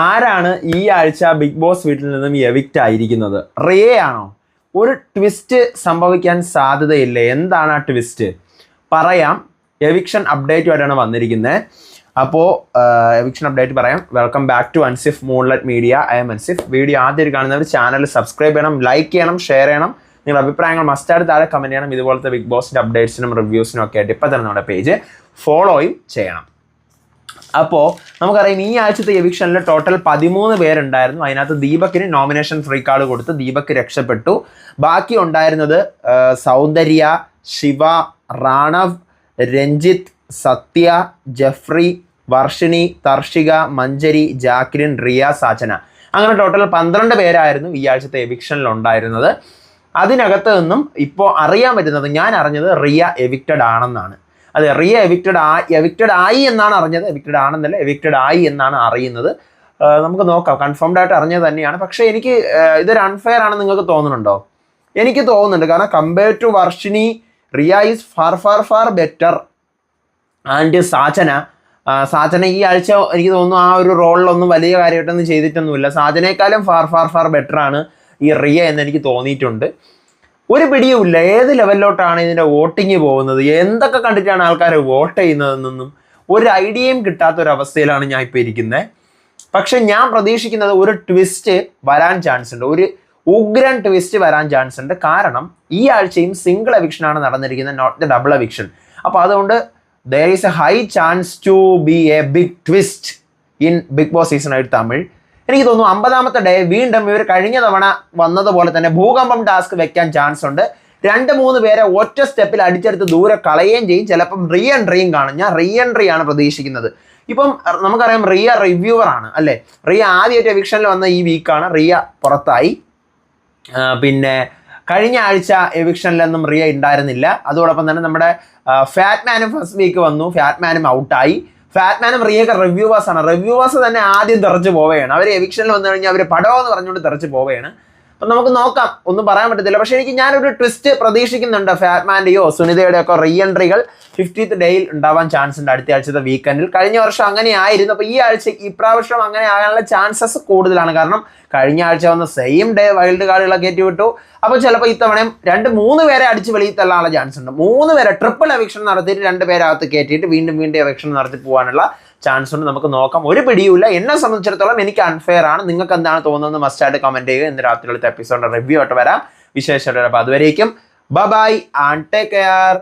ആരാണ് ഈ ആഴ്ച ബിഗ് ബോസ് വീട്ടിൽ നിന്നും എവിക്റ്റ് ആയിരിക്കുന്നത്? റിയ ആണോ? ഒരു ട്വിസ്റ്റ് സംഭവിക്കാൻ സാധ്യതയില്ലേ? എന്താണ് ആ ട്വിസ്റ്റ്? പറയാം. എവിക്ഷൻ അപ്ഡേറ്റുമായിട്ടാണ് വന്നിരിക്കുന്നത്. അപ്പോൾ എവിക്ഷൻ അപ്ഡേറ്റ് പറയാം. Welcome back to Ansif Moonlight Media. I'm Ansif. Video ആദ്യം കാണുന്നവർ ചാനൽ സബ്സ്ക്രൈബ് ചെയ്യണം, ലൈക്ക് ചെയ്യണം, ഷെയർ ചെയ്യണം. നിങ്ങളുടെ അഭിപ്രായങ്ങൾ മസ്റ്റായിട്ട് താഴെ കമൻറ്റ് ചെയ്യണം. ഇതുപോലത്തെ ബിഗ് ബോസിൻ്റെ അപ്ഡേറ്റ്സിനും റിവ്യൂസിനും ഒക്കെ ആയിട്ട് ഇപ്പം തന്നെ നമ്മുടെ പേജ് ഫോളോയും ചെയ്യണം. അപ്പോൾ നമുക്കറിയാം ഈ ആഴ്ചത്തെ എവിക്ഷനിൽ ടോട്ടൽ 13 പേരുണ്ടായിരുന്നു. അതിനകത്ത് ദീപക്കിന് നോമിനേഷൻ ഫ്രീ കാർഡ് കൊടുത്ത് ദീപക്ക് രക്ഷപ്പെട്ടു. ബാക്കി ഉണ്ടായിരുന്നത് സൗന്ദര്യ, ശിവ, റാണവ്, രഞ്ജിത്ത്, സത്യ, ജെഫ്രി, വർഷിണി, തർഷിക, മഞ്ജരി, ജാക്ലിൻ, റിയ, സാചന. അങ്ങനെ ടോട്ടൽ 12 പേരായിരുന്നു ഈ ആഴ്ചത്തെ എവിക്ഷനിൽ ഉണ്ടായിരുന്നത്. അതിനകത്ത് നിന്നും ഇപ്പോൾ അറിയാൻ പറ്റുന്നത്, ഞാൻ അറിഞ്ഞത് റിയ എവിക്റ്റഡ് ആണെന്നാണ്. അതെ, റിയ എവിക്റ്റഡ് ആയി എന്നാണ് അറിഞ്ഞത്. എവിക്റ്റഡ് ആണെന്നല്ല, എവിക്റ്റഡ് ആയി എന്നാണ് അറിയുന്നത്. നമുക്ക് നോക്കാം. കൺഫേംഡ് ആയിട്ട് അറിഞ്ഞത് തന്നെയാണ്. പക്ഷേ എനിക്ക് ഇതൊരു അൺഫെയർ ആണെന്ന് നിങ്ങൾക്ക് തോന്നുന്നുണ്ടോ? എനിക്ക് തോന്നുന്നുണ്ട്. കാരണം compare to Varshini, Riya is far better. And Sachana ഈ ആഴ്ച എനിക്ക് തോന്നുന്നു ആ ഒരു റോളിലൊന്നും വലിയ കാര്യമായിട്ടൊന്നും ചെയ്തിട്ടൊന്നുമില്ല. സാചനയെക്കാളും ഫാർ ബെറ്റർ ആണ് ഈ റിയ എന്ന് എനിക്ക് തോന്നിയിട്ടുണ്ട്. ഒരു പിടിയുമില്ല ഏത് ലെവലിലോട്ടാണ് ഇതിൻ്റെ വോട്ടിങ് പോകുന്നത്, എന്തൊക്കെ കണ്ടിട്ടാണ് ആൾക്കാർ വോട്ട് ചെയ്യുന്നതെന്നൊന്നും ഒരു ഐഡിയയും കിട്ടാത്തൊരവസ്ഥയിലാണ് ഞാൻ ഇപ്പോൾ ഇരിക്കുന്നത്. പക്ഷെ ഞാൻ പ്രതീക്ഷിക്കുന്നത് ഒരു ട്വിസ്റ്റ് വരാൻ ചാൻസ് ഉണ്ട്, ഒരു ഉഗ്രൻ ട്വിസ്റ്റ് വരാൻ ചാൻസ് ഉണ്ട്. കാരണം ഈ ആഴ്ചയും സിംഗിൾ എവിക്ഷനാണ് നടന്നിരിക്കുന്നത്, നോട്ട് ദ ഡബിൾ എവിക്ഷൻ. അപ്പോൾ അതുകൊണ്ട് there is a high chance to be a big twist in Big Boss Season 8 Tamil. എനിക്ക് തോന്നുന്നു 50ാമത്തെ ഡേ വീണ്ടും ഇവർ കഴിഞ്ഞ തവണ വന്നതുപോലെ തന്നെ ഭൂകമ്പം ടാസ്ക് വെക്കാൻ ചാൻസ് ഉണ്ട്. 2-3 പേരെ ഒറ്റ സ്റ്റെപ്പിൽ അടിച്ചെടുത്ത് ദൂരെ കളയുകയും ചെയ്യും. ചിലപ്പം റീ എൻട്രിയും കാണും. ഞാൻ റീ എൻട്രി ആണ് പ്രതീക്ഷിക്കുന്നത്. ഇപ്പം നമുക്കറിയാം റിയ റിവ്യൂവർ ആണ് അല്ലേ. റിയ ആദ്യമായിട്ട് എവിക്ഷനിൽ വന്ന ഈ വീക്കാണ് റിയ പുറത്തായി. പിന്നെ കഴിഞ്ഞ ആഴ്ച എവിക്ഷനിലൊന്നും റിയ ഉണ്ടായിരുന്നില്ല. അതോടൊപ്പം തന്നെ നമ്മുടെ ഫാറ്റ്മാനും ഫസ്റ്റ് വീക്ക് വന്നു, ഫാറ്റ്മാനും ഔട്ടായി. ഫാറ്റ്മാനും റിയൊക്കെ റിവ്യൂവേഴ്സാണ്. റിവ്യൂവേഴ്സ് തന്നെ ആദ്യം തെറിച്ച് പോവുകയാണ്. അവർ എവിക്ഷനിൽ വന്നു കഴിഞ്ഞാൽ അവർ പടമെന്ന് പറഞ്ഞുകൊണ്ട് തെറിച്ച് പോവുകയാണ്. അപ്പം നമുക്ക് നോക്കാം, ഒന്നും പറയാൻ പറ്റത്തില്ല. പക്ഷേ ഞാനൊരു ട്വിസ്റ്റ് പ്രതീക്ഷിക്കുന്നുണ്ട്. ഫാറ്റ്മാൻ്റെയോ സുനിതയുടെയോ ഒക്കെ റീ എൻട്രികൾ 50th ഡേയിൽ ഉണ്ടാവാൻ ചാൻസ് ഉണ്ട് അടുത്ത ആഴ്ചത്തെ വീക്കെൻഡിൽ. കഴിഞ്ഞ വർഷം അങ്ങനെ ആയിരുന്നു. അപ്പോൾ ഇപ്രാവശ്യം അങ്ങനെ ആകാനുള്ള ചാൻസസ് കൂടുതലാണ്. കാരണം കഴിഞ്ഞ ആഴ്ച വന്ന സെയിം ഡേ വൈൽഡ് കാർഡുകളൊക്കെ കയറ്റിവിട്ടു. അപ്പോൾ ചിലപ്പോൾ ഇത്തവണയും 2-3 പേരെ അടിച്ച് വെളിയിൽ തള്ളാനുള്ള ചാൻസ് ഉണ്ട്. 3 പേരെ ട്രിപ്പിൾ എവിക്ഷൻ നടത്തിയിട്ട് 2 പേരകത്ത് കയറ്റിയിട്ട് വീണ്ടും എവിക്ഷൻ നടത്തി പോകാനുള്ള ചാൻസ് ഉണ്ട്. നമുക്ക് നോക്കാം. ഒരു പിടിയുമില്ല. എന്നെ സംബന്ധിച്ചിടത്തോളം എനിക്ക് അൺഫെയർ ആണ്. നിങ്ങൾക്ക് എന്താണ് തോന്നുന്നത് മസ്റ്റായിട്ട് കമൻറ്റ് ചെയ്യുക. ഇന്ന് രാത്രിയിലത്തെ എപ്പിസോഡിൻ്റെ റിവ്യൂ ആയിട്ട് വരാം വിശേഷമായിട്ട്. അപ്പോൾ അതുവരേക്കും ബൈ ആൻഡ് ടേക്ക് കെയർ.